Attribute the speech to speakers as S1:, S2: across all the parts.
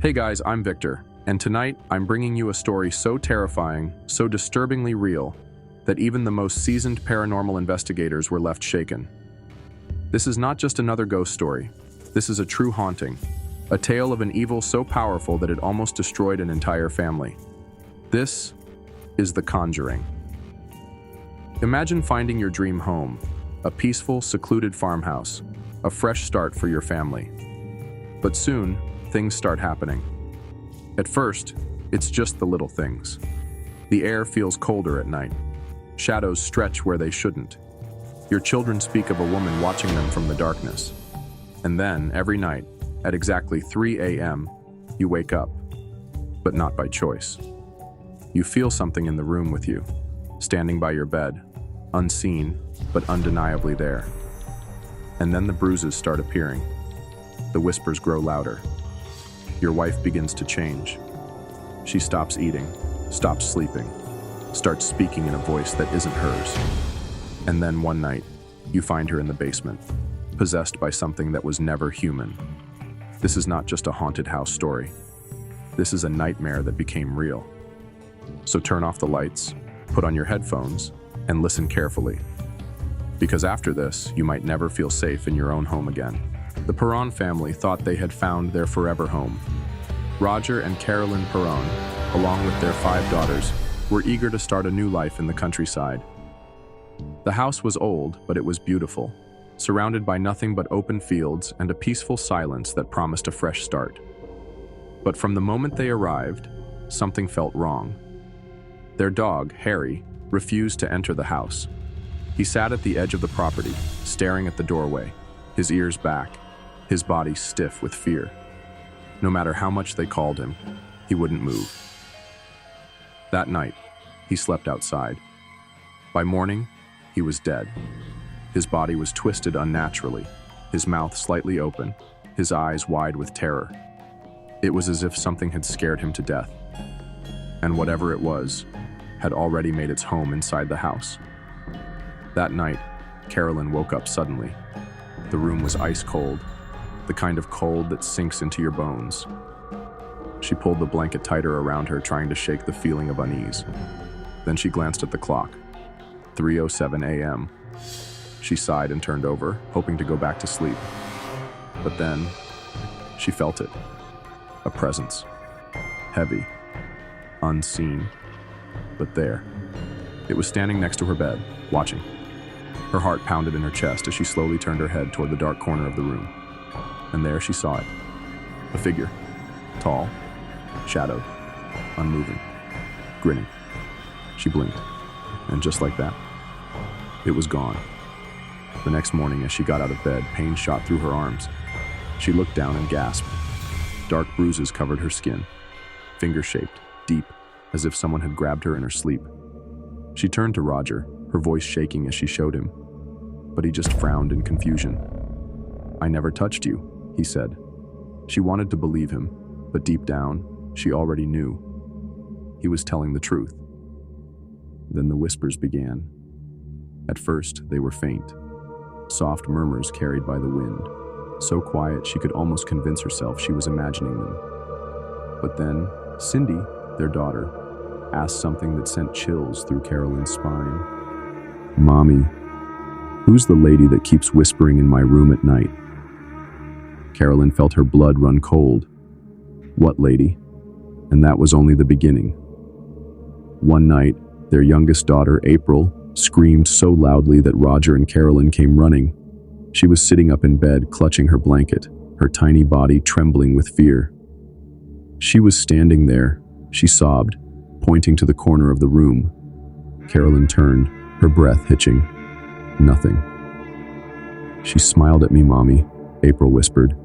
S1: Hey guys, I'm Victor, and tonight I'm bringing you a story so terrifying, so disturbingly real, that even the most seasoned paranormal investigators were left shaken. This is not just another ghost story. This is a true haunting, a tale of an evil so powerful that it almost destroyed an entire family. This is The Conjuring. Imagine finding your dream home, a peaceful, secluded farmhouse, a fresh start for your family. But soon, things start happening. At first, it's just the little things. The air feels colder at night. Shadows stretch where they shouldn't. Your children speak of a woman watching them from the darkness. And then, every night, at exactly 3 a.m., you wake up. But not by choice. You feel something in the room with you, standing by your bed, unseen, but undeniably there. And then the bruises start appearing. The whispers grow louder. Your wife begins to change. She stops eating, stops sleeping, starts speaking in a voice that isn't hers. And then one night, you find her in the basement, possessed by something that was never human. This is not just a haunted house story. This is a nightmare that became real. So turn off the lights, put on your headphones, and listen carefully. Because after this, you might never feel safe in your own home again. The Perron family thought they had found their forever home. Roger and Carolyn Perron, along with their 5 daughters, were eager to start a new life in the countryside. The house was old, but it was beautiful, surrounded by nothing but open fields and a peaceful silence that promised a fresh start. But from the moment they arrived, something felt wrong. Their dog, Harry, refused to enter the house. He sat at the edge of the property, staring at the doorway, his ears back, his body stiff with fear. No matter how much they called him, he wouldn't move. That night, he slept outside. By morning, he was dead. His body was twisted unnaturally, his mouth slightly open, his eyes wide with terror. It was as if something had scared him to death. And whatever it was, had already made its home inside the house. That night, Carolyn woke up suddenly. The room was ice cold, the kind of cold that sinks into your bones. She pulled the blanket tighter around her, trying to shake the feeling of unease. Then she glanced at the clock. 3:07 a.m. She sighed and turned over, hoping to go back to sleep. But then, she felt it. A presence. Heavy. Unseen. But there. It was standing next to her bed, watching. Her heart pounded in her chest as she slowly turned her head toward the dark corner of the room. And there she saw it. A figure. Tall. Shadowed. Unmoving. Grinning. She blinked. And just like that, it was gone. The next morning, as she got out of bed, pain shot through her arms. She looked down and gasped. Dark bruises covered her skin. Finger-shaped, deep, as if someone had grabbed her in her sleep. She turned to Roger, her voice shaking as she showed him. But he just frowned in confusion. "I never touched you," he said. She wanted to believe him, but deep down, she already knew. He was telling the truth. Then the whispers began. At first, they were faint. Soft murmurs carried by the wind, so quiet she could almost convince herself she was imagining them. But then, Cindy, their daughter, asked something that sent chills through Carolyn's spine. "Mommy, who's the lady that keeps whispering in my room at night?" Carolyn felt her blood run cold. What lady? And that was only the beginning. One night, their youngest daughter, April, screamed so loudly that Roger and Carolyn came running. She was sitting up in bed, clutching her blanket, her tiny body trembling with fear. She was standing there, she sobbed, pointing to the corner of the room. Carolyn turned, her breath hitching. Nothing. "She smiled at me, Mommy," April whispered.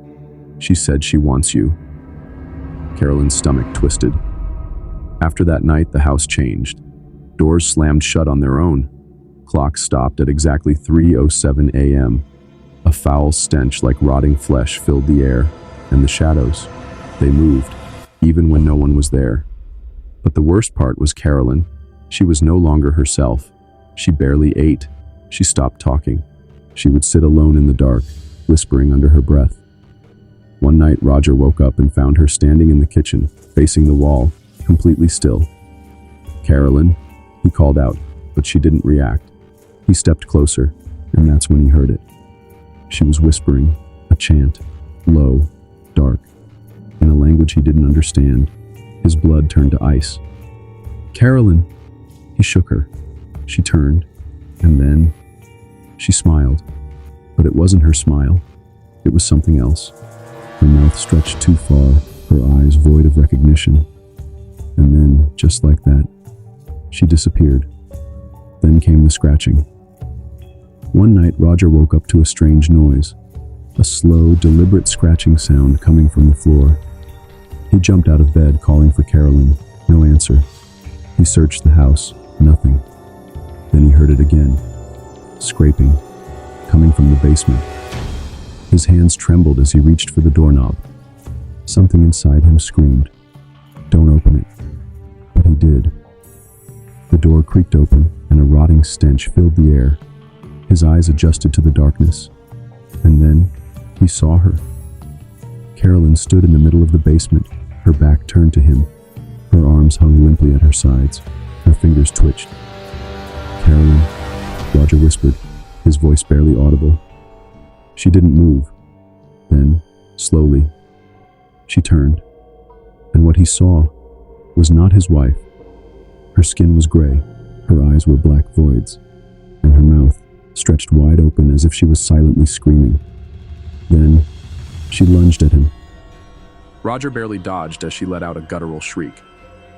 S1: "She said she wants you." Carolyn's stomach twisted. After that night, the house changed. Doors slammed shut on their own. Clocks stopped at exactly 3:07 a.m. A foul stench like rotting flesh filled the air, and the shadows. They moved, even when no one was there. But the worst part was Carolyn. She was no longer herself. She barely ate. She stopped talking. She would sit alone in the dark, whispering under her breath. One night, Roger woke up and found her standing in the kitchen, facing the wall, completely still. "Carolyn," he called out, but she didn't react. He stepped closer, and that's when he heard it. She was whispering, a chant, low, dark, in a language he didn't understand. His blood turned to ice. "Carolyn!" He shook her. She turned, and then she smiled. But it wasn't her smile. It was something else. Her mouth stretched too far, her eyes void of recognition. And then, just like that, she disappeared. Then came the scratching. One night, Roger woke up to a strange noise, a slow, deliberate scratching sound coming from the floor. He jumped out of bed, calling for Carolyn. No answer. He searched the house. Nothing. Then he heard it again. Scraping, coming from the basement. His hands trembled as he reached for the doorknob. Something inside him screamed, "Don't open it." But he did. The door creaked open, and a rotting stench filled the air. His eyes adjusted to the darkness. And then he saw her. Carolyn stood in the middle of the basement, her back turned to him. Her arms hung limply at her sides. Her fingers twitched. "Carolyn," Roger whispered, his voice barely audible. She didn't move. Then, slowly, she turned. And what he saw was not his wife. Her skin was gray, her eyes were black voids, and her mouth stretched wide open as if she was silently screaming. Then, she lunged at him. Roger barely dodged as she let out a guttural shriek.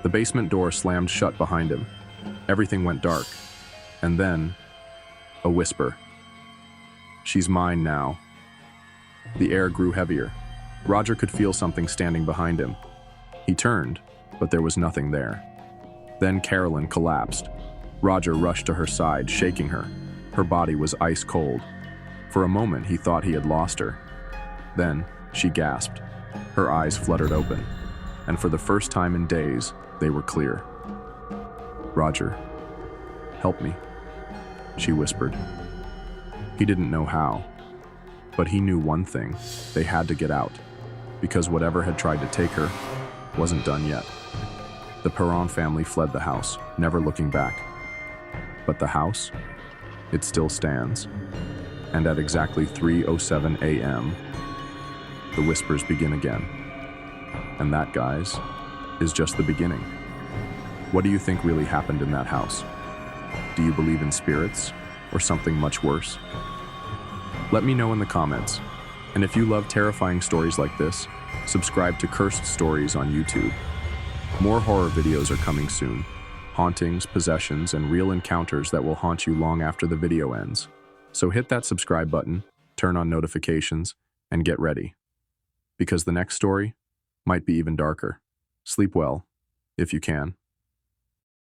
S1: The basement door slammed shut behind him. Everything went dark. And then, a whisper. "She's mine now." The air grew heavier. Roger could feel something standing behind him. He turned, but there was nothing there. Then Carolyn collapsed. Roger rushed to her side, shaking her. Her body was ice cold. For a moment, he thought he had lost her. Then, she gasped. Her eyes fluttered open, and for the first time in days, they were clear. "Roger, help me," she whispered. He didn't know how, but he knew one thing: they had to get out, because whatever had tried to take her wasn't done yet. The Perron family fled the house, never looking back. But the house? It still stands. And at exactly 3:07 a.m., the whispers begin again. And that, guys, is just the beginning. What do you think really happened in that house? Do you believe in spirits or something much worse? Let me know in the comments. And if you love terrifying stories like this, subscribe to Cursed Stories on YouTube. More horror videos are coming soon. Hauntings, possessions, and real encounters that will haunt you long after the video ends. So hit that subscribe button, turn on notifications, and get ready. Because the next story might be even darker. Sleep well, if you can.